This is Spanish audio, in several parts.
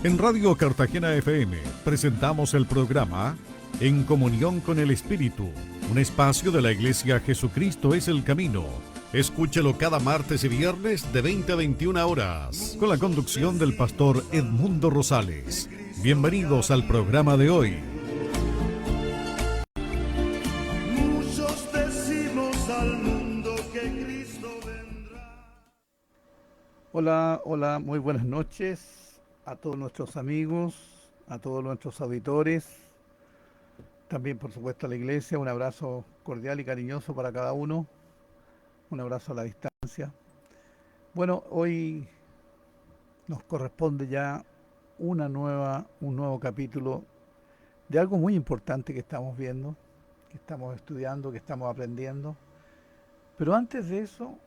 En Radio Cartagena FM presentamos el programa En Comunión con el Espíritu, un espacio de la Iglesia Jesucristo es el Camino. Escúchelo cada martes y viernes de 20 a 21 horas, con la conducción del pastor Edmundo Rosales. Bienvenidos al programa de hoy. Muchos decimos al mundo que Cristo vendrá. Hola, muy buenas noches a todos nuestros amigos, a todos nuestros auditores, también por supuesto a la iglesia. Un abrazo cordial y cariñoso para cada uno, un abrazo a la distancia. Bueno, hoy nos corresponde ya un nuevo capítulo de algo muy importante que estamos viendo, que estamos estudiando, que estamos aprendiendo. Pero antes de eso,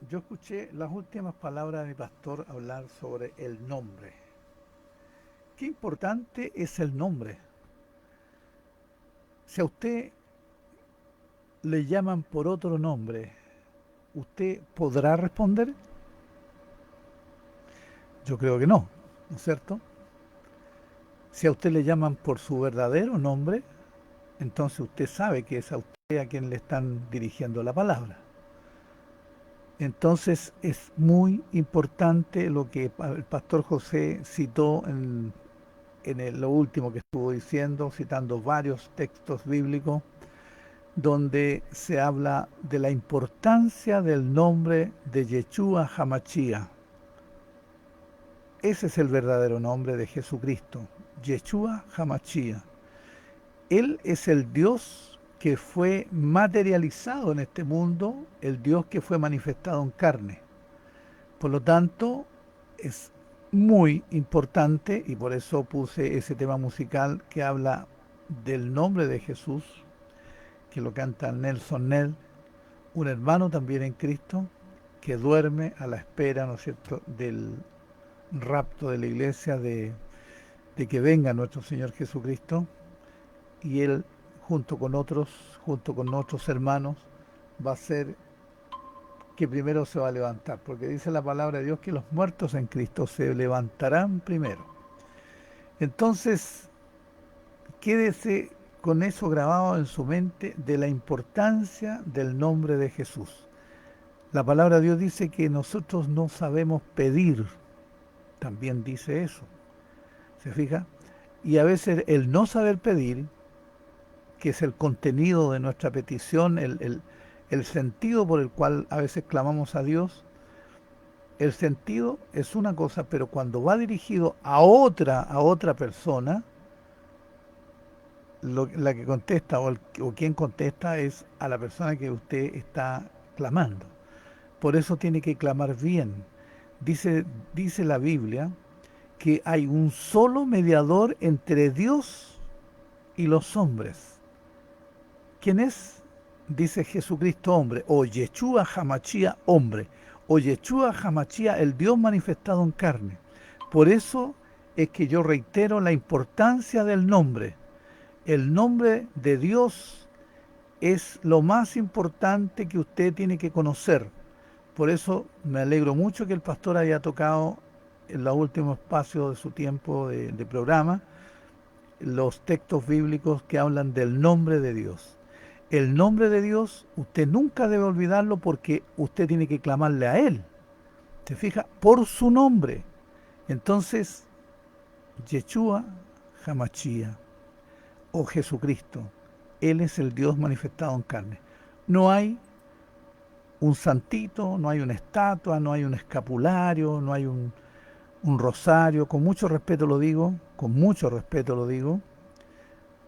yo escuché las últimas palabras de mi pastor hablar sobre el nombre. Qué importante es el nombre. Si a usted le llaman por otro nombre, ¿usted podrá responder? Yo creo que no, ¿no es cierto? Si a usted le llaman por su verdadero nombre, entonces usted sabe que es a usted a quien le están dirigiendo la palabra. Entonces es muy importante lo que el pastor José citó lo último que estuvo diciendo, citando varios textos bíblicos, donde se habla de la importancia del nombre de Yeshua HaMashiach. Ese es el verdadero nombre de Jesucristo, Yeshua HaMashiach. Él es el Dios que fue materializado en este mundo, el Dios que fue manifestado en carne. Por lo tanto, es muy importante, y por eso puse ese tema musical que habla del nombre de Jesús, que lo canta Nelson Ned, un hermano también en Cristo, que duerme a la espera, ¿no es cierto?, del rapto de la iglesia, de que venga nuestro Señor Jesucristo, y él junto con otros hermanos va a ser que primero se va a levantar, porque dice la palabra de Dios que los muertos en Cristo se levantarán primero. Entonces, quédese con eso grabado en su mente de la importancia del nombre de Jesús. La palabra de Dios dice que nosotros no sabemos pedir, también dice eso, ¿se fija? Y a veces el no saber pedir, que es el contenido de nuestra petición, el sentido por el cual a veces clamamos a Dios, el sentido es una cosa, pero cuando va dirigido a otra persona, la que contesta o quien contesta es a la persona que usted está clamando. Por eso tiene que clamar bien. Dice la Biblia que hay un solo mediador entre Dios y los hombres. ¿Quién es? Dice Jesucristo hombre, o Yeshua HaMashiach hombre, o Yeshua HaMashiach el Dios manifestado en carne. Por eso es que yo reitero la importancia del nombre. El nombre de Dios es lo más importante que usted tiene que conocer. Por eso me alegro mucho que el pastor haya tocado en los últimos espacios de su tiempo de programa los textos bíblicos que hablan del nombre de Dios. El nombre de Dios, usted nunca debe olvidarlo porque usted tiene que clamarle a Él. ¿Se fija? Por su nombre. Entonces, Yeshua HaMashiach, o Jesucristo, Él es el Dios manifestado en carne. No hay un santito, no hay una estatua, no hay un escapulario, no hay un rosario. Con mucho respeto lo digo,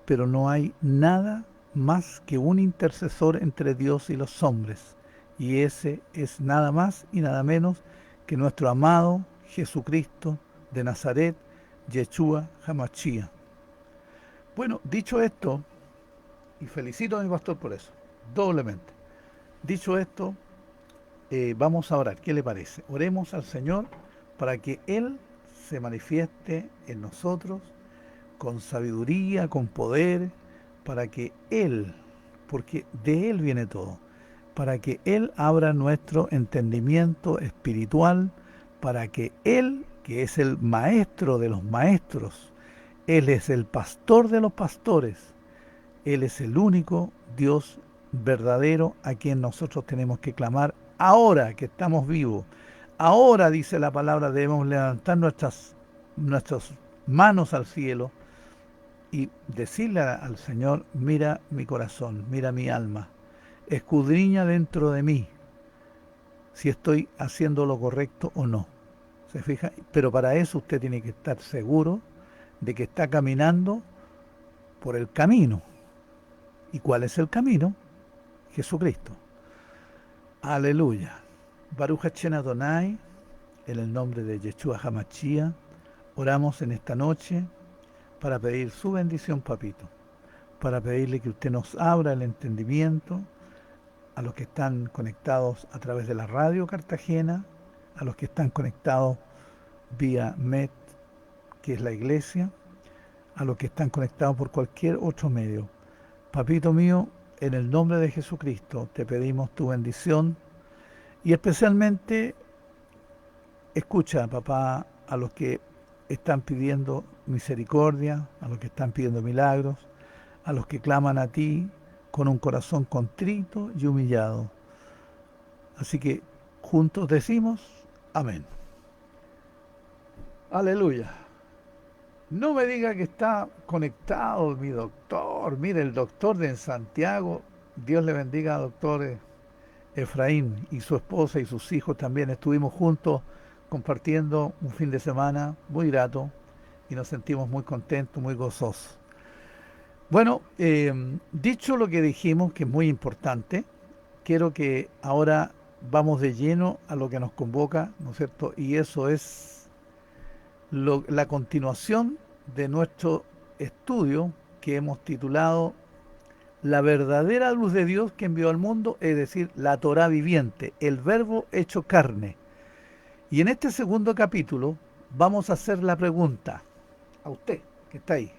pero no hay nada más que un intercesor entre Dios y los hombres, y ese es nada más y nada menos que nuestro amado Jesucristo de Nazaret, Yeshua HaMashiach. Bueno, dicho esto, y felicito a mi pastor por eso, doblemente. Dicho esto, vamos a orar. ¿Qué le parece? Oremos al Señor para que Él se manifieste en nosotros con sabiduría, con poder, para que Él, porque de Él viene todo, para que Él abra nuestro entendimiento espiritual, para que Él, que es el maestro de los maestros. Él es el pastor de los pastores. Él es el único Dios verdadero a quien nosotros tenemos que clamar ahora que estamos vivos. Ahora, dice la palabra, debemos levantar nuestras manos al cielo y decirle al Señor: mira mi corazón, mira mi alma, escudriña dentro de mí si estoy haciendo lo correcto o no. ¿Se fija? Pero para eso usted tiene que estar seguro de que está caminando por el camino. ¿Y cuál es el camino? Jesucristo. Aleluya. Baruch Hashem Adonai, en el nombre de Yeshua HaMashiach, oramos en esta noche para pedir su bendición, papito, para pedirle que usted nos abra el entendimiento a los que están conectados a través de la radio Cartagena, a los que están conectados vía MET, que es la iglesia, a los que están conectados por cualquier otro medio. Papito mío, en el nombre de Jesucristo te pedimos tu bendición y especialmente escucha, papá, a los que están pidiendo misericordia, a los que están pidiendo milagros, a los que claman a ti con un corazón contrito y humillado. Así que juntos decimos amén. Aleluya. No me diga que está conectado mi doctor. Mire, el doctor de Santiago, Dios le bendiga, doctor Efraín, y su esposa y sus hijos también. Estuvimos juntos compartiendo un fin de semana muy grato y nos sentimos muy contentos, muy gozosos. Bueno, dicho lo que dijimos, que es muy importante, quiero que ahora vamos de lleno a lo que nos convoca, ¿no es cierto? Y eso es la continuación de nuestro estudio que hemos titulado La verdadera luz de Dios que envió al mundo, es decir, la Torá viviente, el verbo hecho carne. Y en este segundo capítulo vamos a hacer la pregunta a usted que está ahí: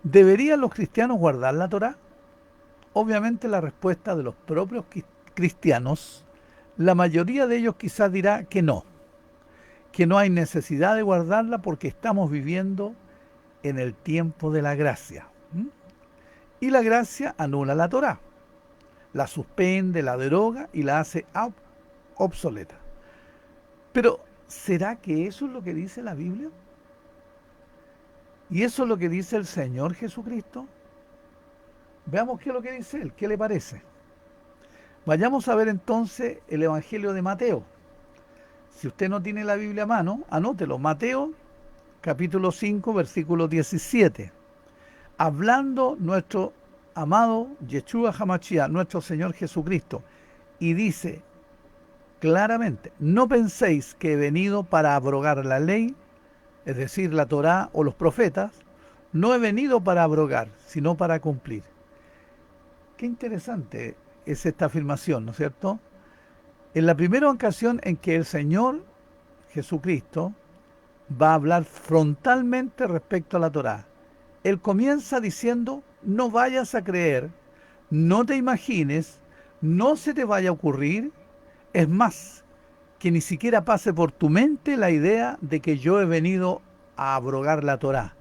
¿deberían los cristianos guardar la Torá? Obviamente la respuesta de los propios cristianos, la mayoría de ellos quizás dirá que no hay necesidad de guardarla porque estamos viviendo en el tiempo de la gracia. Y la gracia anula la Torá, la suspende, la deroga y la hace obsoleta. Pero, ¿será que eso es lo que dice la Biblia? ¿Y eso es lo que dice el Señor Jesucristo? Veamos qué es lo que dice Él, ¿qué le parece? Vayamos a ver entonces el Evangelio de Mateo. Si usted no tiene la Biblia a mano, anótelo. Mateo, capítulo 5, versículo 17. Hablando nuestro amado Yeshua HaMashiach, nuestro Señor Jesucristo, y dice claramente: no penséis que he venido para abrogar la ley, es decir, la Torá o los profetas. No he venido para abrogar, sino para cumplir. Qué interesante es esta afirmación, ¿no es cierto? En la primera ocasión en que el Señor Jesucristo va a hablar frontalmente respecto a la Torá, Él comienza diciendo: no vayas a creer, no te imagines, no se te vaya a ocurrir, es más, que ni siquiera pase por tu mente la idea de que yo he venido a abrogar la Torá.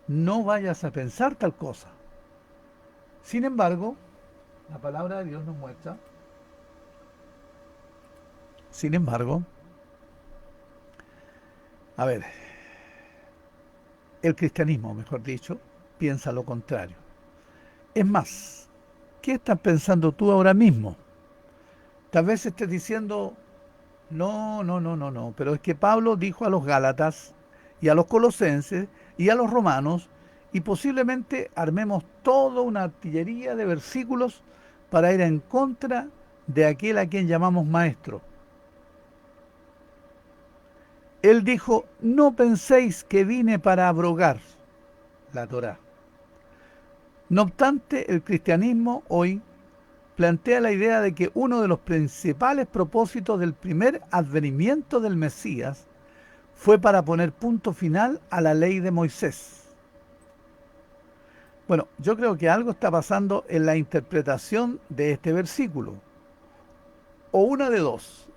No vayas a pensar tal cosa. Sin embargo, la palabra de Dios nos muestra, el cristianismo, mejor dicho, piensa lo contrario. Es más, ¿qué estás pensando tú ahora mismo? Tal vez estés diciendo: no, pero es que Pablo dijo a los Gálatas y a los Colosenses y a los Romanos, y posiblemente armemos toda una artillería de versículos para ir en contra de aquel a quien llamamos maestro. Él dijo: no penséis que vine para abrogar la Torá. No obstante, el cristianismo hoy plantea la idea de que uno de los principales propósitos del primer advenimiento del Mesías fue para poner punto final a la ley de Moisés. Bueno, yo creo que algo está pasando en la interpretación de este versículo. O una de dos: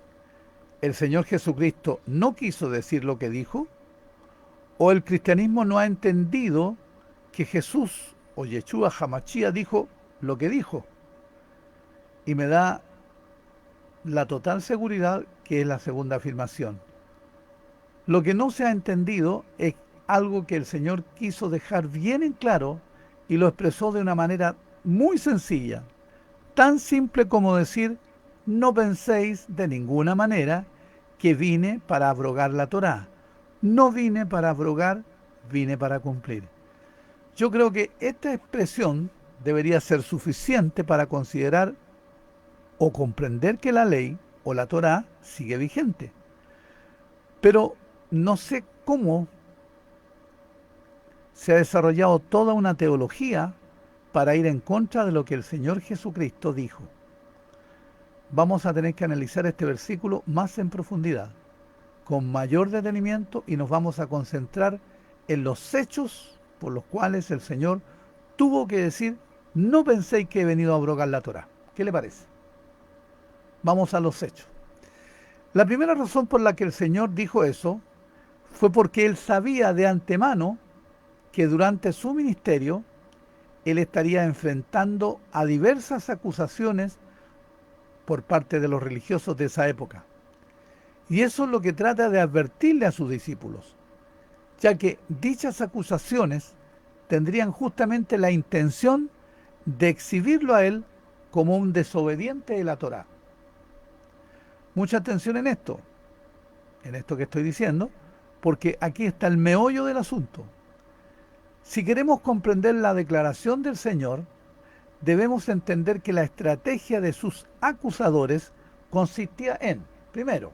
¿El Señor Jesucristo no quiso decir lo que dijo? ¿O el cristianismo no ha entendido que Jesús o Yeshua Hamashia dijo lo que dijo? Y me da la total seguridad que es la segunda afirmación. Lo que no se ha entendido es algo que el Señor quiso dejar bien en claro y lo expresó de una manera muy sencilla, tan simple como decir: no penséis de ninguna manera que vine para abrogar la Torá. No vine para abrogar, vine para cumplir. Yo creo que esta expresión debería ser suficiente para considerar o comprender que la ley o la Torá sigue vigente. Pero no sé cómo se ha desarrollado toda una teología para ir en contra de lo que el Señor Jesucristo dijo. Vamos a tener que analizar este versículo más en profundidad, con mayor detenimiento, y nos vamos a concentrar en los hechos por los cuales el Señor tuvo que decir: no penséis que he venido a abrogar la Torá. ¿Qué le parece? Vamos a los hechos. La primera razón por la que el Señor dijo eso fue porque Él sabía de antemano que durante su ministerio Él estaría enfrentando a diversas acusaciones por parte de los religiosos de esa época. Y eso es lo que trata de advertirle a sus discípulos, ya que dichas acusaciones tendrían justamente la intención de exhibirlo a Él como un desobediente de la Torá. Mucha atención en esto que estoy diciendo, porque aquí está el meollo del asunto. Si queremos comprender la declaración del Señor, debemos entender que la estrategia de sus acusadores consistía en, primero,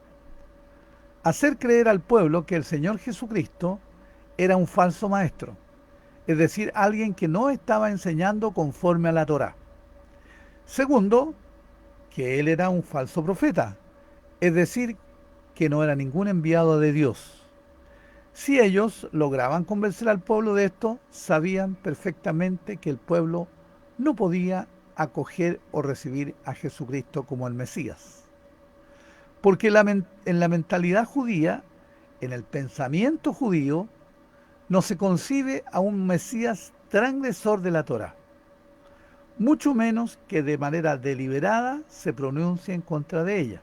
hacer creer al pueblo que el Señor Jesucristo era un falso maestro, es decir, alguien que no estaba enseñando conforme a la Torá. Segundo, que Él era un falso profeta, es decir, que no era ningún enviado de Dios. Si ellos lograban convencer al pueblo de esto, sabían perfectamente que el pueblo no podía acoger o recibir a Jesucristo como el Mesías. Porque en la mentalidad judía, en el pensamiento judío, no se concibe a un Mesías transgresor de la Torá, mucho menos que de manera deliberada se pronuncie en contra de ella.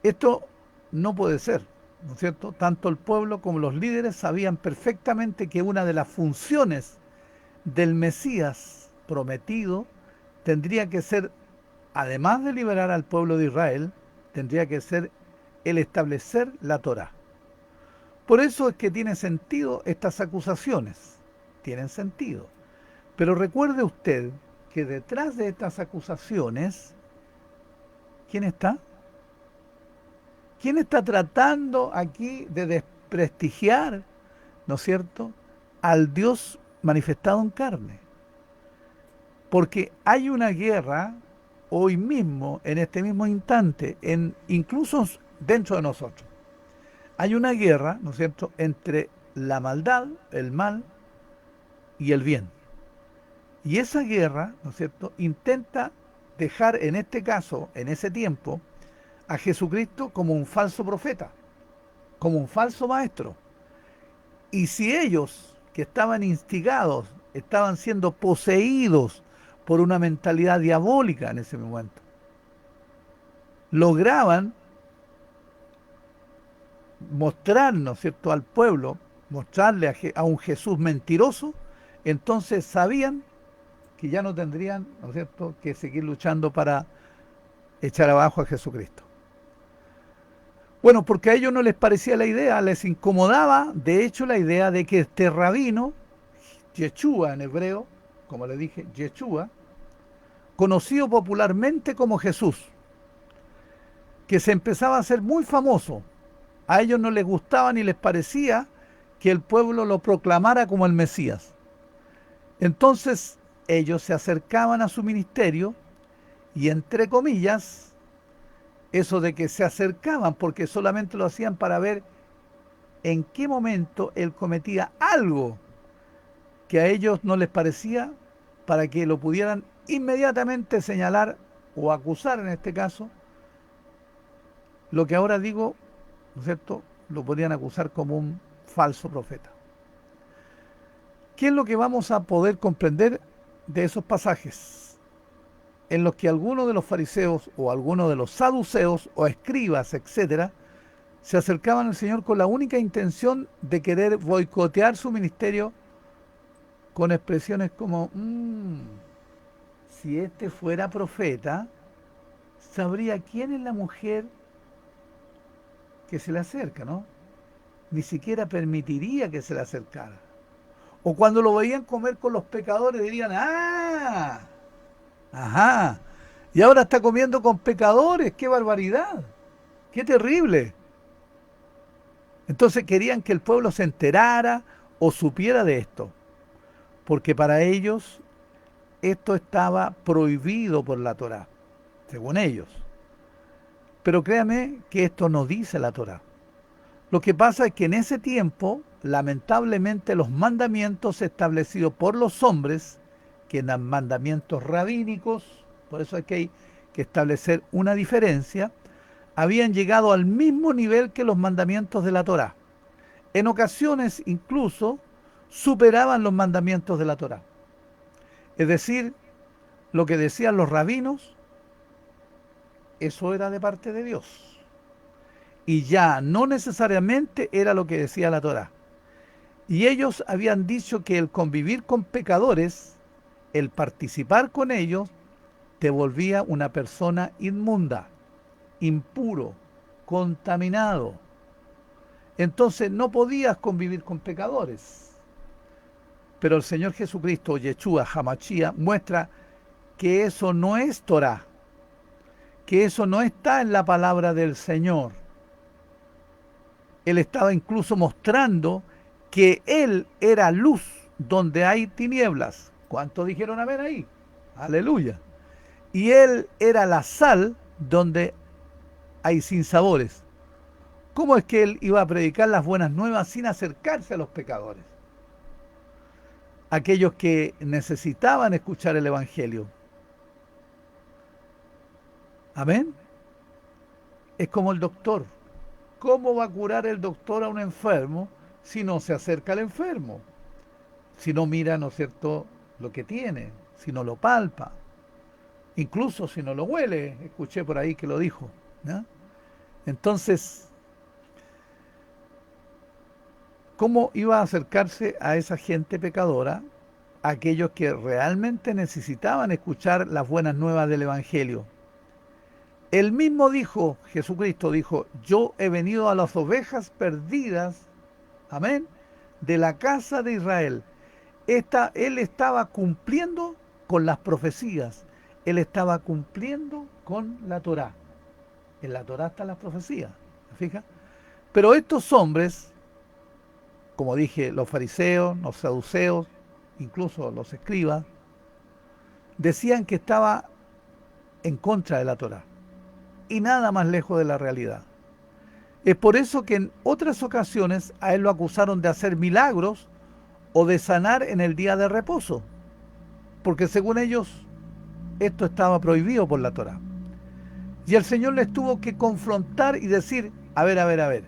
Esto no puede ser, ¿no es cierto? Tanto el pueblo como los líderes sabían perfectamente que una de las funciones del Mesías prometido tendría que ser, además de liberar al pueblo de Israel, tendría que ser el establecer la Torá. Por eso es que tiene sentido estas acusaciones, tienen sentido. Pero recuerde usted que detrás de estas acusaciones, ¿quién está? ¿Quién está tratando aquí de desprestigiar, ¿no es cierto?, al Dios manifestado en carne? Porque hay una guerra hoy mismo, en este mismo instante, incluso dentro de nosotros. Hay una guerra, ¿no es cierto?, entre la maldad, el mal y el bien. Y esa guerra, ¿no es cierto?, intenta dejar, en este caso, en ese tiempo, a Jesucristo como un falso profeta, como un falso maestro. Y si ellos, que estaban instigados, estaban siendo poseídos por una mentalidad diabólica en ese momento, lograban mostrarnos, ¿cierto?, al pueblo, mostrarle a un Jesús mentiroso, entonces sabían que ya no tendrían, ¿no es cierto?, que seguir luchando para echar abajo a Jesucristo. Bueno, porque a ellos no les parecía la idea, les incomodaba, de hecho, la idea de que este rabino, Yeshua en hebreo, como le dije, Yeshua, conocido popularmente como Jesús, que se empezaba a hacer muy famoso, a ellos no les gustaba ni les parecía que el pueblo lo proclamara como el Mesías. Entonces, ellos se acercaban a su ministerio y, entre comillas, eso de que se acercaban porque solamente lo hacían para ver en qué momento él cometía algo que a ellos no les parecía, para que lo pudieran inmediatamente señalar o acusar, en este caso, lo que ahora digo, ¿no es cierto?, lo podrían acusar como un falso profeta. ¿Qué es lo que vamos a poder comprender de esos pasajes? En los que algunos de los fariseos o algunos de los saduceos o escribas, etcétera, se acercaban al Señor con la única intención de querer boicotear su ministerio con expresiones como, si este fuera profeta, sabría quién es la mujer que se le acerca, ¿no? Ni siquiera permitiría que se le acercara. O cuando lo veían comer con los pecadores dirían, ¡ah! ¡Ajá! Y ahora está comiendo con pecadores, ¡qué barbaridad! ¡Qué terrible! Entonces querían que el pueblo se enterara o supiera de esto, porque para ellos esto estaba prohibido por la Torá, según ellos. Pero créame que esto no dice la Torá. Lo que pasa es que en ese tiempo, lamentablemente, los mandamientos establecidos por los hombres, que eran mandamientos rabínicos, por eso hay que establecer una diferencia, habían llegado al mismo nivel que los mandamientos de la Torá. En ocasiones, incluso, superaban los mandamientos de la Torá. Es decir, lo que decían los rabinos, eso era de parte de Dios. Y ya no necesariamente era lo que decía la Torá. Y ellos habían dicho que el convivir con pecadores, el participar con ellos, te volvía una persona inmunda, impuro, contaminado. Entonces no podías convivir con pecadores. Pero el Señor Jesucristo, Yeshua, Hamashia, muestra que eso no es Torá, que eso no está en la palabra del Señor. Él estaba incluso mostrando que Él era luz donde hay tinieblas. ¿Cuántos dijeron amén ahí? Aleluya. Y Él era la sal donde hay sinsabores. ¿Cómo es que Él iba a predicar las buenas nuevas sin acercarse a los pecadores? Aquellos que necesitaban escuchar el Evangelio. Amén. Es como el doctor. ¿Cómo va a curar el doctor a un enfermo si no se acerca al enfermo? Si no mira, ¿no es cierto?, lo que tiene, si no lo palpa, incluso si no lo huele. Escuché por ahí que lo dijo, ¿no? Entonces, ¿cómo iba a acercarse a esa gente pecadora, a aquellos que realmente necesitaban escuchar las buenas nuevas del Evangelio? Él mismo dijo, Jesucristo dijo, yo he venido a las ovejas perdidas, amén, de la casa de Israel. Él estaba cumpliendo con las profecías, él estaba cumpliendo con la Torá. En la Torá están las profecías, ¿me fijas? Pero estos hombres, como dije, los fariseos, los saduceos, incluso los escribas, decían que estaba en contra de la Torá. Y nada más lejos de la realidad. Es por eso que en otras ocasiones a él lo acusaron de hacer milagros o de sanar en el día de reposo, porque según ellos esto estaba prohibido por la Torá. Y el Señor les tuvo que confrontar y decir, a ver,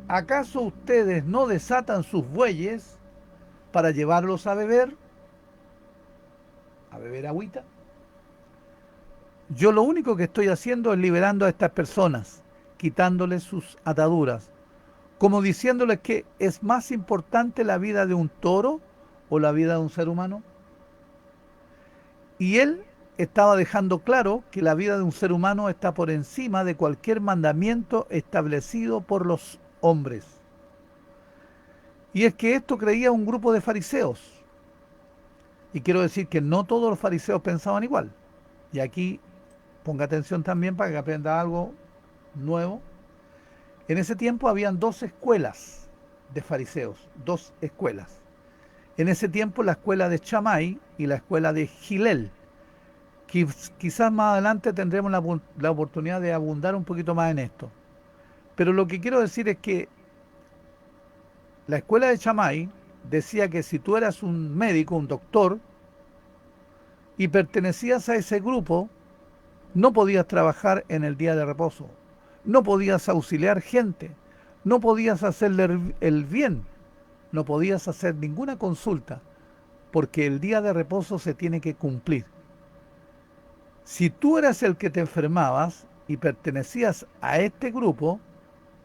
¿acaso ustedes no desatan sus bueyes para llevarlos a beber agüita? Yo lo único que estoy haciendo es liberando a estas personas, quitándoles sus ataduras, como diciéndoles que es más importante la vida de un toro o la vida de un ser humano. Y él estaba dejando claro que la vida de un ser humano está por encima de cualquier mandamiento establecido por los hombres. Y es que esto creía un grupo de fariseos. Y quiero decir que no todos los fariseos pensaban igual. Y aquí ponga atención también para que aprenda algo nuevo. En ese tiempo habían dos escuelas de fariseos, dos escuelas. En ese tiempo la escuela de Shammai y la escuela de Hillel. Quizás más adelante tendremos la oportunidad de abundar un poquito más en esto. Pero lo que quiero decir es que la escuela de Shammai decía que si tú eras un médico, un doctor, y pertenecías a ese grupo, no podías trabajar en el día de reposo. no podías auxiliar gente, no podías hacerle el bien, no podías hacer ninguna consulta, porque el día de reposo se tiene que cumplir. Si tú eras el que te enfermabas y pertenecías a este grupo,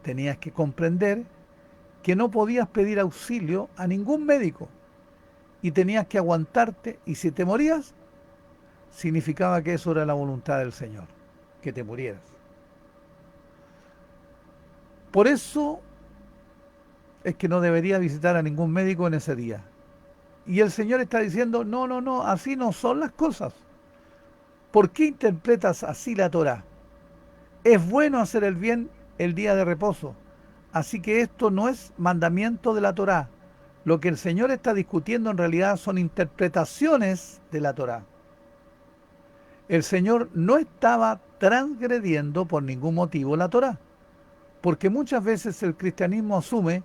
tenías que comprender que no podías pedir auxilio a ningún médico y tenías que aguantarte, y si te morías, significaba que eso era la voluntad del Señor, que te murieras. Por eso es que no debería visitar a ningún médico en ese día. Y el Señor está diciendo, no, no, no, así no son las cosas. ¿Por qué interpretas así la Torá? Es bueno hacer el bien el día de reposo. Así que esto no es mandamiento de la Torá. Lo que el Señor está discutiendo en realidad son interpretaciones de la Torá. El Señor no estaba transgrediendo por ningún motivo la Torá, porque muchas veces el cristianismo asume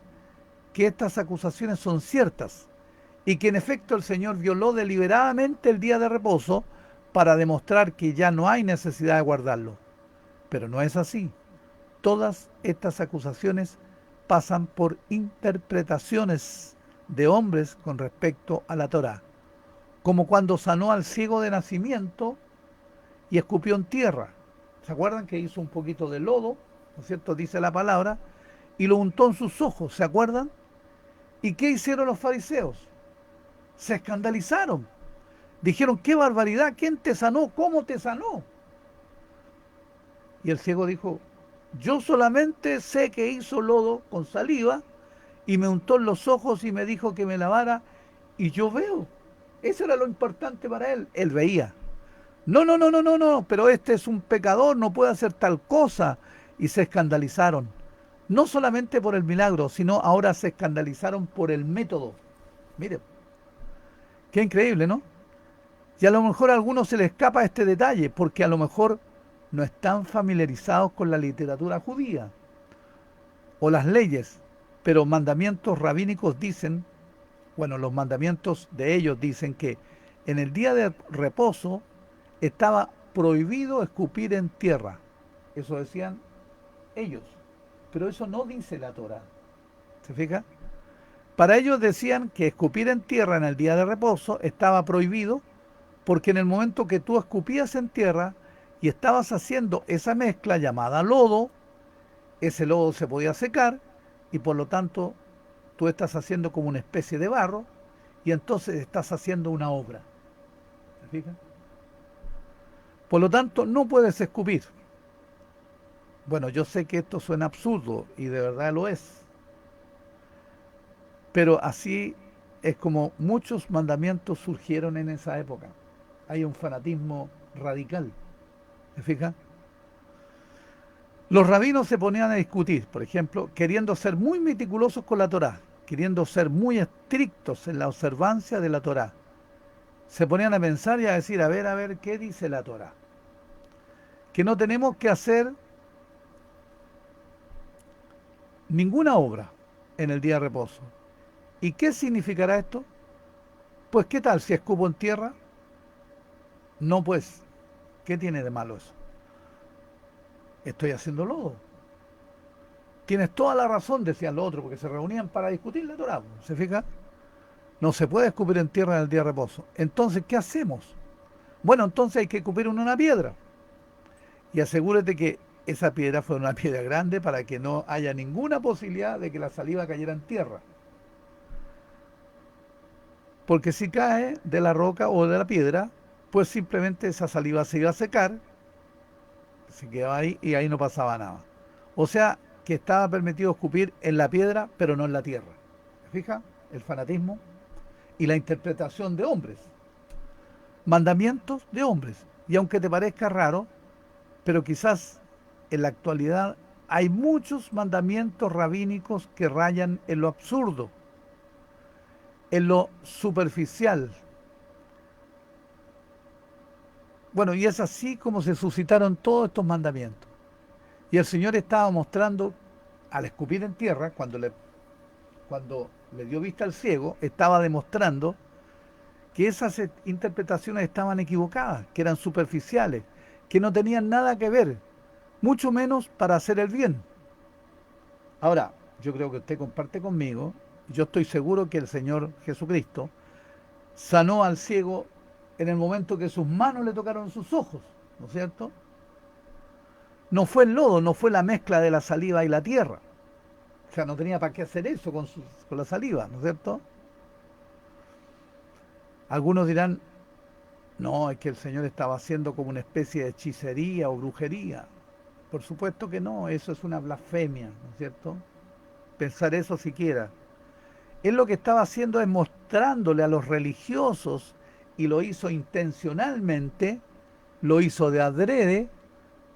que estas acusaciones son ciertas y que en efecto el Señor violó deliberadamente el día de reposo para demostrar que ya no hay necesidad de guardarlo. Pero no es así. Todas estas acusaciones pasan por interpretaciones de hombres con respecto a la Torá, como cuando sanó al ciego de nacimiento y escupió en tierra. ¿Se acuerdan que hizo un poquito de lodo, ¿no es cierto?, dice la palabra, y lo untó en sus ojos? ¿Se acuerdan? ¿Y qué hicieron los fariseos? Se escandalizaron. Dijeron, qué barbaridad, ¿quién te sanó? ¿Cómo te sanó? Y el ciego dijo, yo solamente sé que hizo lodo con saliva y me untó en los ojos y me dijo que me lavara y yo veo. Eso era lo importante para él. Él veía. No, no, no, no, no, no, pero este es un pecador, no puede hacer tal cosa. Y se escandalizaron. No solamente por el milagro, sino ahora se escandalizaron por el método. Mire, qué increíble, ¿no? Y a lo mejor a algunos se les escapa este detalle, porque a lo mejor no están familiarizados con la literatura judía o las leyes, pero mandamientos rabínicos dicen, bueno, los mandamientos de ellos dicen que en el día de reposo estaba prohibido escupir en tierra. Eso decían ellos, pero eso no dice la Torá. ¿Se fija? Para ellos decían que escupir en tierra en el día de reposo estaba prohibido, porque en el momento que tú escupías en tierra y estabas haciendo esa mezcla llamada lodo, ese lodo se podía secar y por lo tanto tú estás haciendo como una especie de barro y entonces estás haciendo una obra. ¿Se fijan? Por lo tanto, no puedes escupir. Bueno, yo sé que esto suena absurdo y de verdad lo es. Pero así es como muchos mandamientos surgieron en esa época. Hay un fanatismo radical. ¿Se fija? Los rabinos se ponían a discutir, por ejemplo, queriendo ser muy meticulosos con la Torá, queriendo ser muy estrictos en la observancia de la Torá. Se ponían a pensar y a decir, a ver, ¿qué dice la Torá? Que no tenemos que hacer ninguna obra en el día de reposo. ¿Y qué significará esto? Pues, ¿qué tal si escupo en tierra? No, pues, ¿qué tiene de malo eso? Estoy haciendo lodo. Tienes toda la razón, decían los otros, porque se reunían para discutir la Torá. ¿Se fija? No se puede escupir en tierra en el día de reposo. Entonces, ¿qué hacemos? Bueno, entonces hay que escupir en una piedra. Y asegúrate que esa piedra fue una piedra grande para que no haya ninguna posibilidad de que la saliva cayera en tierra. Porque si cae de la roca o de la piedra, pues simplemente esa saliva se iba a secar, se quedaba ahí y ahí no pasaba nada. O sea, que estaba permitido escupir en la piedra, pero no en la tierra. ¿Se fija? El fanatismo y la interpretación de hombres. Mandamientos de hombres. Y aunque te parezca raro, pero quizás en la actualidad hay muchos mandamientos rabínicos que rayan en lo absurdo, en lo superficial. Bueno, y es así como se suscitaron todos estos mandamientos. Y el Señor estaba mostrando, al escupir en tierra, cuando le dio vista al ciego, estaba demostrando que esas interpretaciones estaban equivocadas, que eran superficiales, que no tenían nada que ver. mucho menos para hacer el bien. Ahora, yo creo que usted comparte conmigo, yo estoy seguro que el Señor Jesucristo sanó al ciego en el momento que sus manos le tocaron sus ojos, ¿no es cierto? No fue el lodo, no fue la mezcla de la saliva y la tierra. O sea, no tenía para qué hacer eso con la saliva, ¿no es cierto? Algunos dirán, no, es que el Señor estaba haciendo como una especie de hechicería o brujería. Por supuesto que no, eso es una blasfemia, ¿no es cierto? Pensar eso siquiera. Él lo que estaba haciendo es mostrándole a los religiosos, y lo hizo intencionalmente, lo hizo de adrede,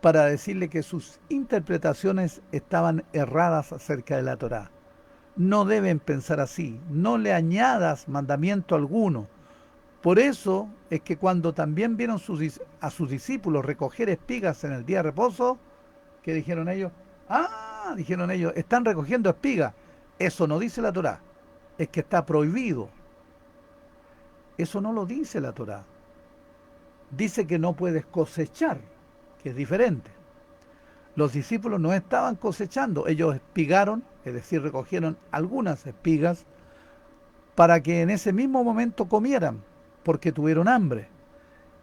para decirle que sus interpretaciones estaban erradas acerca de la Torá. No deben pensar así, no le añadas mandamiento alguno. Por eso es que cuando también vieron a sus discípulos recoger espigas en el día de reposo, ¿qué dijeron ellos? Ah, dijeron ellos, están recogiendo espigas. Eso no dice la Torá, es que está prohibido. Eso no lo dice la Torá. Dice que no puedes cosechar, que es diferente. Los discípulos no estaban cosechando, ellos espigaron, es decir, recogieron algunas espigas para que en ese mismo momento comieran, porque tuvieron hambre.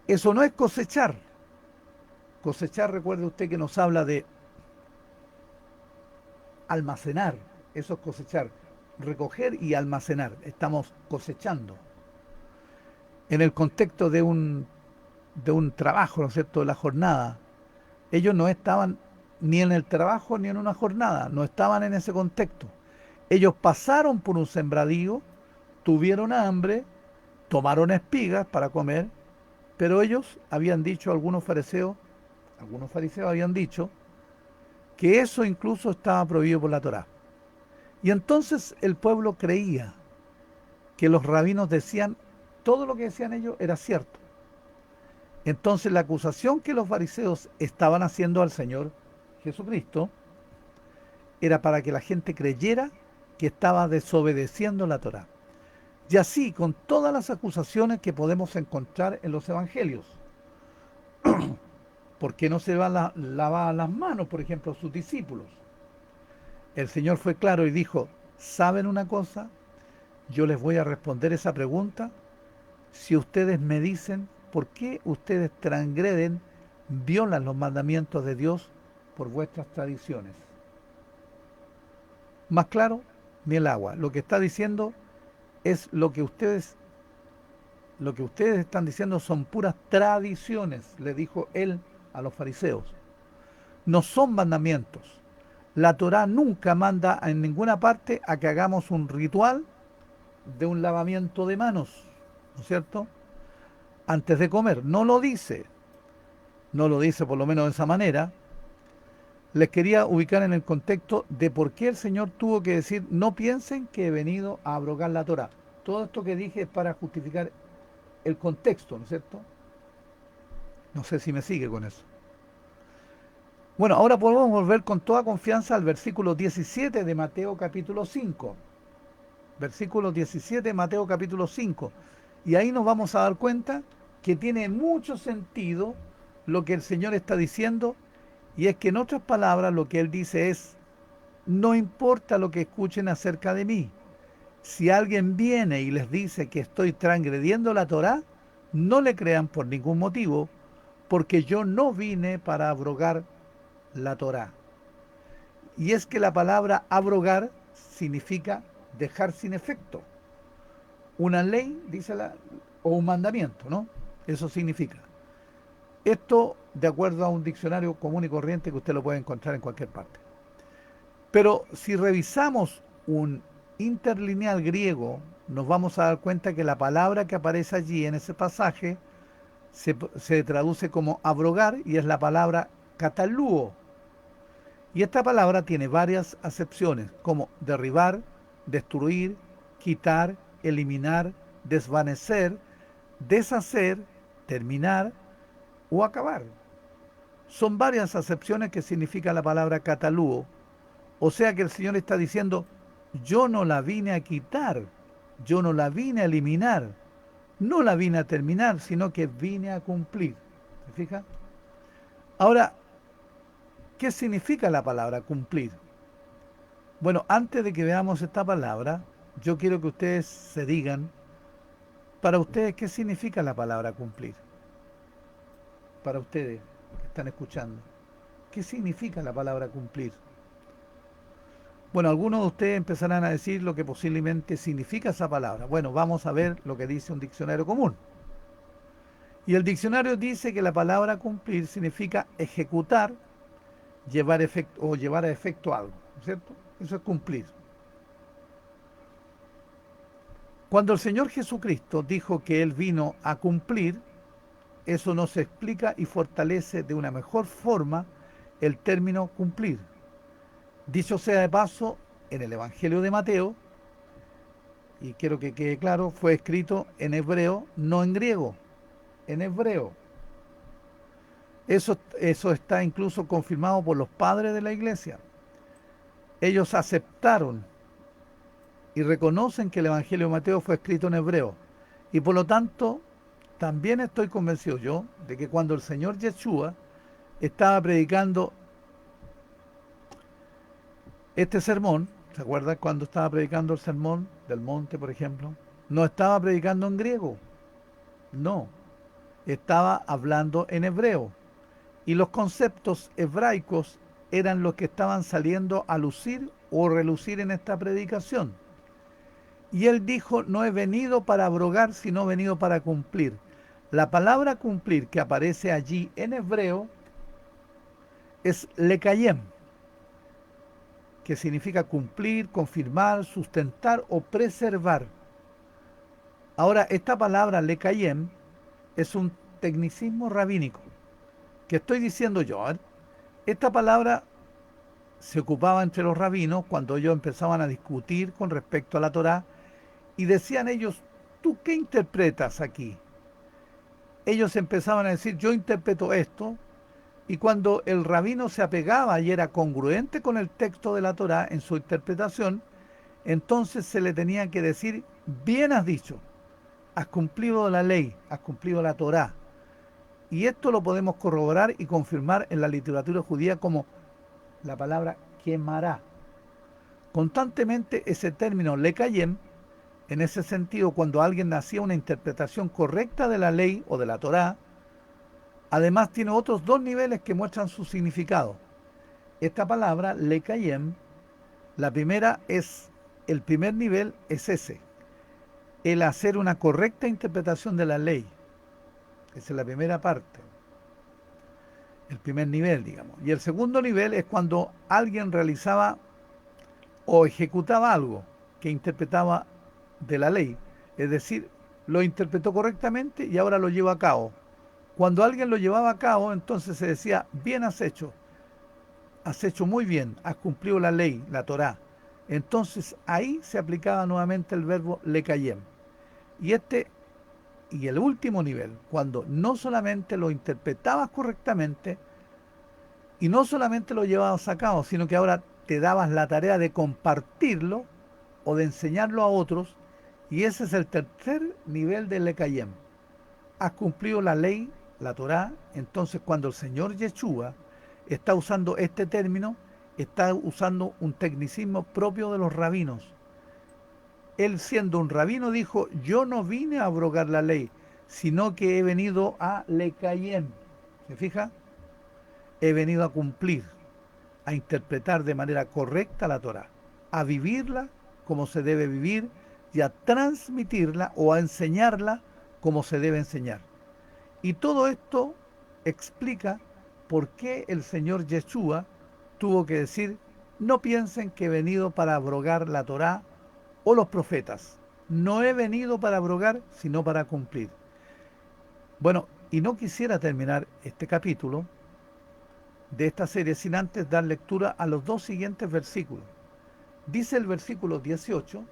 Eso no es cosechar. Cosechar, recuerde usted que nos habla de almacenar, eso es cosechar, recoger y almacenar, estamos cosechando. En el contexto de un trabajo, ¿no es cierto?, de la jornada, ellos no estaban ni en el trabajo ni en una jornada, no estaban en ese contexto. Ellos pasaron por un sembradío, tuvieron hambre, tomaron espigas para comer, pero ellos habían dicho, algunos fariseos habían dicho que eso incluso estaba prohibido por la Torá. Y entonces el pueblo creía que los rabinos decían, todo lo que decían ellos era cierto. Entonces la acusación que los fariseos estaban haciendo al Señor Jesucristo era para que la gente creyera que estaba desobedeciendo la Torá. Y así con todas las acusaciones que podemos encontrar en los evangelios. ¿Por qué no se lavaban las manos, por ejemplo, sus discípulos? El Señor fue claro y dijo, ¿saben una cosa? Yo les voy a responder esa pregunta si ustedes me dicen por qué ustedes transgreden, violan los mandamientos de Dios por vuestras tradiciones. Más claro, ni el agua. Lo que está diciendo es lo que ustedes están diciendo son puras tradiciones, le dijo él a los fariseos. No son mandamientos. La Torá nunca manda en ninguna parte a que hagamos un ritual de un lavamiento de manos, ¿no es cierto?, antes de comer. No lo dice por lo menos de esa manera. Les quería ubicar en el contexto de por qué el Señor tuvo que decir, no piensen que he venido a abrogar la Torá. Todo esto que dije es para justificar el contexto, ¿no es cierto? No sé si me sigue con eso. Bueno, ahora podemos volver con toda confianza al versículo 17 de Mateo capítulo 5. Versículo 17 de Mateo capítulo 5. Y ahí nos vamos a dar cuenta que tiene mucho sentido lo que el Señor está diciendo, y es que en otras palabras lo que Él dice es, no importa lo que escuchen acerca de mí, si alguien viene y les dice que estoy transgrediendo la Torá, no le crean por ningún motivo, porque yo no vine para abrogar la Torá. Y es que la palabra abrogar significa dejar sin efecto. Una ley, o un mandamiento, ¿no? Eso significa. Esto de acuerdo a un diccionario común y corriente que usted lo puede encontrar en cualquier parte. Pero si revisamos un interlineal griego, nos vamos a dar cuenta que la palabra que aparece allí en ese pasaje se traduce como abrogar, y es la palabra katalúo. Y esta palabra tiene varias acepciones, como derribar, destruir, quitar, eliminar, desvanecer, deshacer, terminar o acabar. Son varias acepciones que significa la palabra katalúo. O sea que el Señor está diciendo, yo no la vine a quitar, yo no la vine a eliminar, no la vine a terminar, sino que vine a cumplir. ¿Se fija? Ahora, ¿Qué significa la palabra cumplir? Bueno, antes de que veamos esta palabra, yo quiero que ustedes se digan, para ustedes, ¿qué significa la palabra cumplir? Para ustedes que están escuchando, ¿qué significa la palabra cumplir? Bueno, algunos de ustedes empezarán a decir lo que posiblemente significa esa palabra. Bueno, vamos a ver lo que dice un diccionario común. Y el diccionario dice que la palabra cumplir significa ejecutar, llevar efecto o llevar a efecto algo, ¿cierto? Eso es cumplir. Cuando el Señor Jesucristo dijo que Él vino a cumplir, eso nos explica y fortalece de una mejor forma el término cumplir. Dicho sea de paso, en el Evangelio de Mateo, y quiero que quede claro, fue escrito en hebreo, no en griego, en hebreo. Eso está incluso confirmado por los padres de la iglesia. Ellos aceptaron y reconocen que el Evangelio de Mateo fue escrito en hebreo. Y por lo tanto, también estoy convencido yo de que cuando el Señor Yeshua estaba predicando este sermón, ¿se acuerdan cuando estaba predicando el sermón del monte, por ejemplo? No estaba predicando en griego, no, estaba hablando en hebreo. Y los conceptos hebraicos eran los que estaban saliendo a lucir o relucir en esta predicación. Y él dijo, no he venido para abrogar, sino he venido para cumplir. La palabra cumplir que aparece allí en hebreo es lekayem, que significa cumplir, confirmar, sustentar o preservar. Ahora, esta palabra lekayem es un tecnicismo rabínico. ¿Qué estoy diciendo yo? Esta palabra se ocupaba entre los rabinos cuando ellos empezaban a discutir con respecto a la Torá y decían ellos, ¿tú qué interpretas aquí? Ellos empezaban a decir, yo interpreto esto, y cuando el rabino se apegaba y era congruente con el texto de la Torá en su interpretación, entonces se le tenía que decir, bien has dicho, has cumplido la ley, has cumplido la Torá. Y esto lo podemos corroborar y confirmar en la literatura judía como la palabra quemará. Constantemente ese término lekayem, en ese sentido, cuando alguien hacía una interpretación correcta de la ley o de la Torá, además tiene otros dos niveles que muestran su significado. Esta palabra, lekayem, la primera es, el primer nivel es ese, el hacer una correcta interpretación de la ley. Esa es la primera parte, el primer nivel, digamos. Y el segundo nivel es cuando alguien realizaba o ejecutaba algo que interpretaba de la ley, es decir, lo interpretó correctamente y ahora lo lleva a cabo. Cuando alguien lo llevaba a cabo, entonces se decía, bien has hecho muy bien, has cumplido la ley, la Torá. Entonces ahí se aplicaba nuevamente el verbo lekayem. Y el último nivel, cuando no solamente lo interpretabas correctamente y no solamente lo llevabas a cabo, sino que ahora te dabas la tarea de compartirlo o de enseñarlo a otros, y ese es el tercer nivel del lekayem. Has cumplido la ley, la Torá. Entonces cuando el Señor Yeshua está usando este término, está usando un tecnicismo propio de los rabinos. Él, siendo un rabino, dijo, yo no vine a abrogar la ley, sino que he venido a lekayem. ¿Se fija? He venido a cumplir, a interpretar de manera correcta la Torá, a vivirla como se debe vivir y a transmitirla o a enseñarla como se debe enseñar. Y todo esto explica por qué el Señor Yeshua tuvo que decir, no piensen que he venido para abrogar la Torá o los profetas. No he venido para abrogar, sino para cumplir. Bueno, y no quisiera terminar este capítulo de esta serie sin antes dar lectura a los dos siguientes versículos. Dice el versículo 18,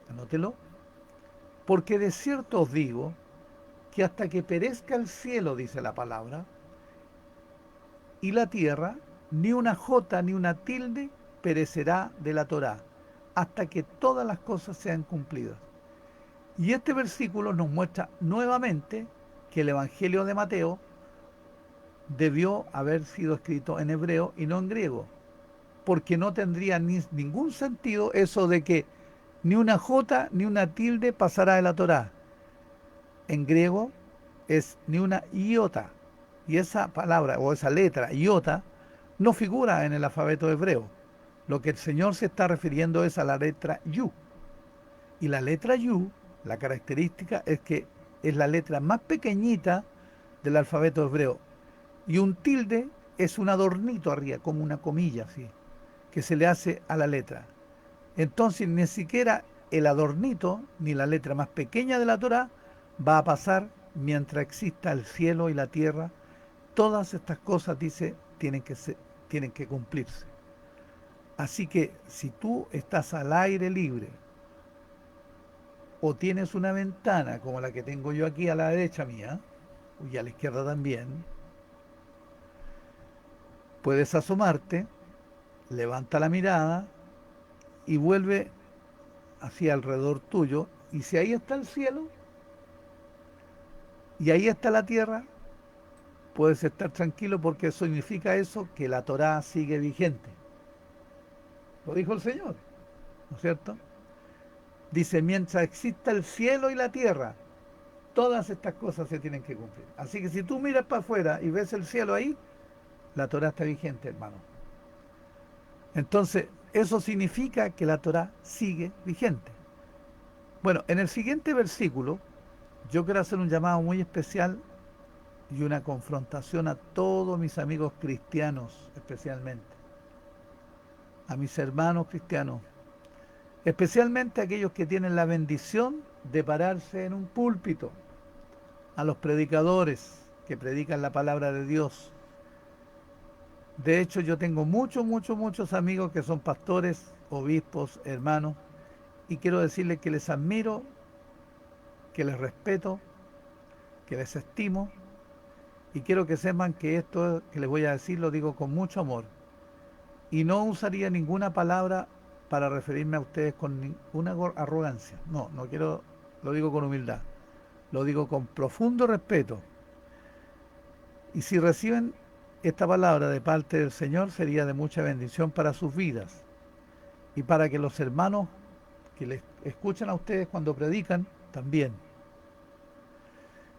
anótelo, porque de cierto os digo que hasta que perezca el cielo, dice la palabra, y la tierra, ni una jota ni una tilde perecerá de la Torá, hasta que todas las cosas sean cumplidas. Y este versículo nos muestra nuevamente que el Evangelio de Mateo debió haber sido escrito en hebreo y no en griego, porque no tendría ningún sentido eso de que ni una jota ni una tilde pasará de la Torá. En griego es ni una iota, y esa palabra o esa letra, iota, no figura en el alfabeto hebreo. Lo que el Señor se está refiriendo es a la letra yu. Y la letra yu, la característica es que es la letra más pequeñita del alfabeto hebreo. Y un tilde es un adornito arriba, como una comilla así, que se le hace a la letra. Entonces ni siquiera el adornito, ni la letra más pequeña de la Torá, va a pasar mientras exista el cielo y la tierra. Todas estas cosas, dice, tienen que cumplirse. Así que si tú estás al aire libre o tienes una ventana como la que tengo yo aquí a la derecha mía, y a la izquierda también, puedes asomarte, levanta la mirada y vuelve hacia alrededor tuyo, y si ahí está el cielo y ahí está la tierra, puedes estar tranquilo, porque significa eso que la Torá sigue vigente. Lo dijo el Señor, ¿no es cierto? Dice, mientras exista el cielo y la tierra, todas estas cosas se tienen que cumplir. Así que si tú miras para afuera y ves el cielo ahí, la Torá está vigente, hermano. Entonces, eso significa que la Torá sigue vigente. Bueno, en el siguiente versículo, yo quiero hacer un llamado muy especial y una confrontación a todos mis amigos cristianos, especialmente, a mis hermanos cristianos, especialmente a aquellos que tienen la bendición de pararse en un púlpito, a los predicadores que predican la palabra de Dios. De hecho, yo tengo muchos amigos que son pastores, obispos, hermanos, y quiero decirles que les admiro, que les respeto, que les estimo, y quiero que sepan que esto que les voy a decir lo digo con mucho amor, y no usaría ninguna palabra para referirme a ustedes con ninguna arrogancia. No quiero, lo digo con humildad, lo digo con profundo respeto. Y si reciben esta palabra de parte del Señor, sería de mucha bendición para sus vidas y para que los hermanos que les escuchan a ustedes cuando predican también.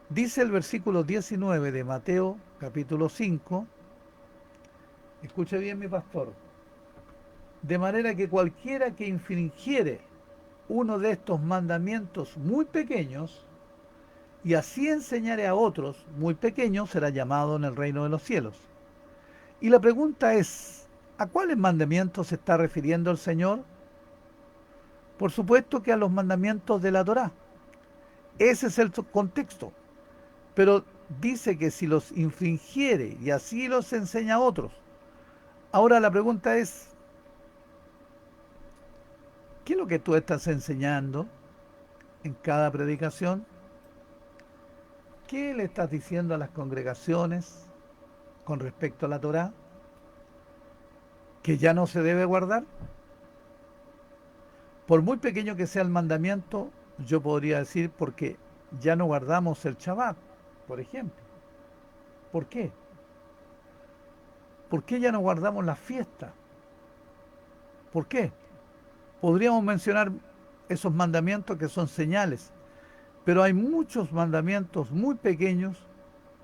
Dice el versículo 19 de Mateo capítulo 5, escuche bien mi pastor, de manera que cualquiera que infringiere uno de estos mandamientos muy pequeños y así enseñare a otros muy pequeños, será llamado en el reino de los cielos. Y la pregunta es, ¿a cuáles mandamientos se está refiriendo el Señor? Por supuesto que a los mandamientos de la Torá. Ese es el contexto. Pero dice que si los infringiere y así los enseña a otros. Ahora la pregunta es, ¿qué es lo que tú estás enseñando en cada predicación? ¿Qué le estás diciendo a las congregaciones con respecto a la Torá? ¿Que ya no se debe guardar? Por muy pequeño que sea el mandamiento, yo podría decir porque ya no guardamos el Shabbat, por ejemplo. ¿Por qué? ¿Por qué ya no guardamos las fiestas? ¿Por qué? Podríamos mencionar esos mandamientos que son señales, pero hay muchos mandamientos muy pequeños,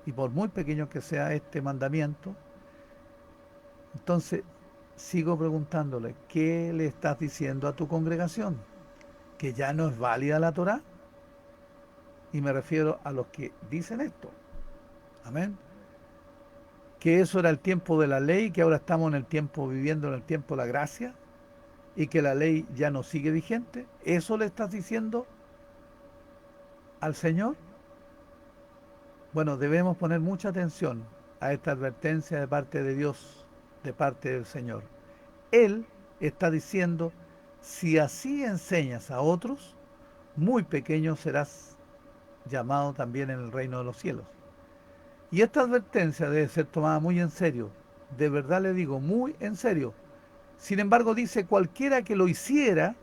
y por muy pequeño que sea este mandamiento, entonces sigo preguntándole, ¿qué le estás diciendo a tu congregación? ¿Que ya no es válida la Torá? Y me refiero a los que dicen esto. Amén. Que eso era el tiempo de la ley, que ahora estamos viviendo en el tiempo de la gracia, y que la ley ya no sigue vigente. ¿Eso le estás diciendo al Señor? Bueno, debemos poner mucha atención a esta advertencia de parte de Dios, de parte del Señor. Él está diciendo, si así enseñas a otros, muy pequeño serás llamado también en el reino de los cielos. Y esta advertencia debe ser tomada muy en serio, de verdad le digo, muy en serio. Sin embargo, dice, cualquiera que lo hiciera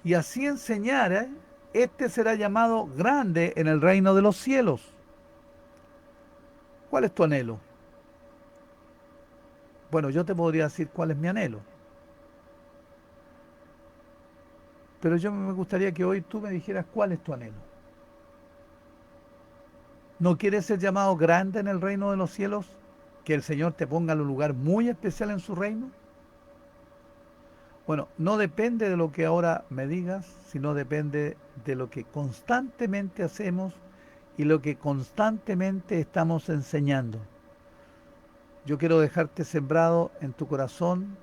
y así enseñara, este será llamado grande en el reino de los cielos. ¿Cuál es tu anhelo? Bueno, yo te podría decir cuál es mi anhelo, pero yo me gustaría que hoy tú me dijeras cuál es tu anhelo. ¿No quieres ser llamado grande en el reino de los cielos? ¿Que el Señor te ponga en un lugar muy especial en su reino? Bueno, no depende de lo que ahora me digas, sino depende de lo que constantemente hacemos y lo que constantemente estamos enseñando. Yo quiero dejarte sembrado en tu corazón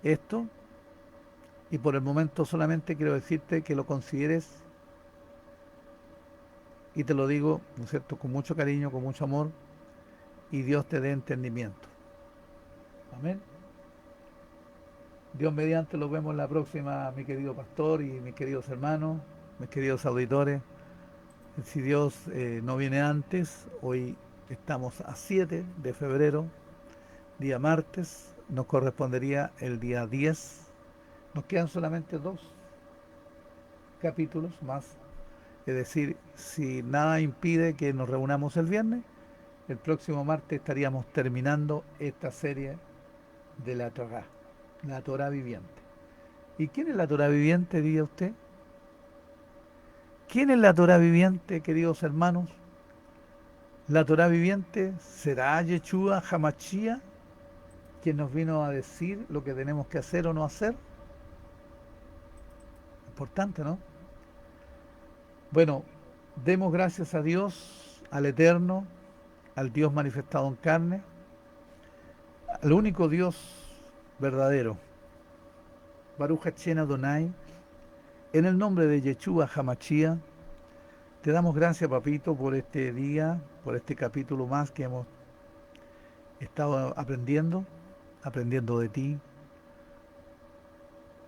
esto, y por el momento solamente quiero decirte que lo consideres, y te lo digo, ¿no es cierto?, con mucho cariño, con mucho amor, y Dios te dé entendimiento. Amén. Dios mediante, los vemos la próxima, mi querido pastor y mis queridos hermanos, mis queridos auditores. Si Dios no viene antes, hoy estamos a 7 de febrero, día martes, nos correspondería el día 10. Nos quedan solamente 2 capítulos más. Es decir, si nada impide que nos reunamos el viernes, el próximo martes estaríamos terminando esta serie de la Torá viviente. ¿Y quién es la Torá viviente, diría usted? ¿Quién es la Torá viviente, queridos hermanos? La Torá viviente será Yeshua Hamashia, quien nos vino a decir lo que tenemos que hacer o no hacer. Importante, ¿no? Bueno, demos gracias a Dios, al Eterno, al Dios manifestado en carne, al único Dios verdadero. Baruch Hashem Adonai, en el nombre de Yeshua Hamashia, te damos gracias, papito, por este día, por este capítulo más que hemos estado aprendiendo de ti.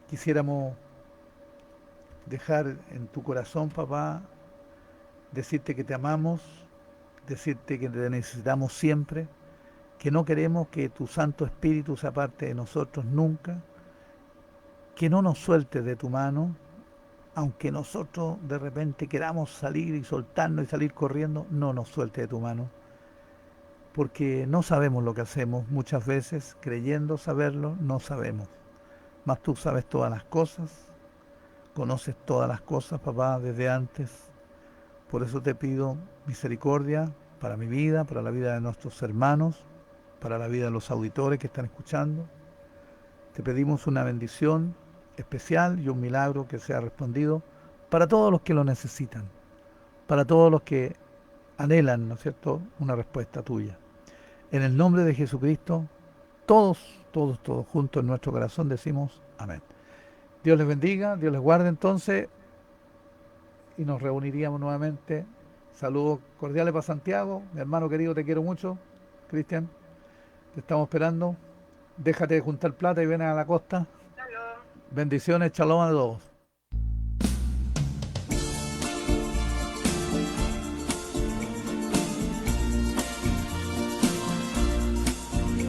Quisiéramos dejar en tu corazón, papá, decirte que te amamos, decirte que te necesitamos siempre, que no queremos que tu Santo Espíritu se aparte de nosotros nunca, que no nos sueltes de tu mano, aunque nosotros de repente queramos salir y soltarnos y salir corriendo, no nos sueltes de tu mano, porque no sabemos lo que hacemos muchas veces, creyendo saberlo, no sabemos, mas tú sabes todas las cosas, conoces todas las cosas, papá, desde antes. Por eso te pido misericordia para mi vida, para la vida de nuestros hermanos, para la vida de los auditores que están escuchando. Te pedimos una bendición especial y un milagro que sea respondido para todos los que lo necesitan, para todos los que anhelan, ¿no es cierto?, una respuesta tuya. En el nombre de Jesucristo, todos juntos en nuestro corazón decimos amén. Dios les bendiga, Dios les guarde entonces, y nos reuniríamos nuevamente. Saludos cordiales para Santiago, mi hermano querido, te quiero mucho, Cristian, te estamos esperando. Déjate de juntar plata y ven a la costa. Bendiciones, shalom a todos.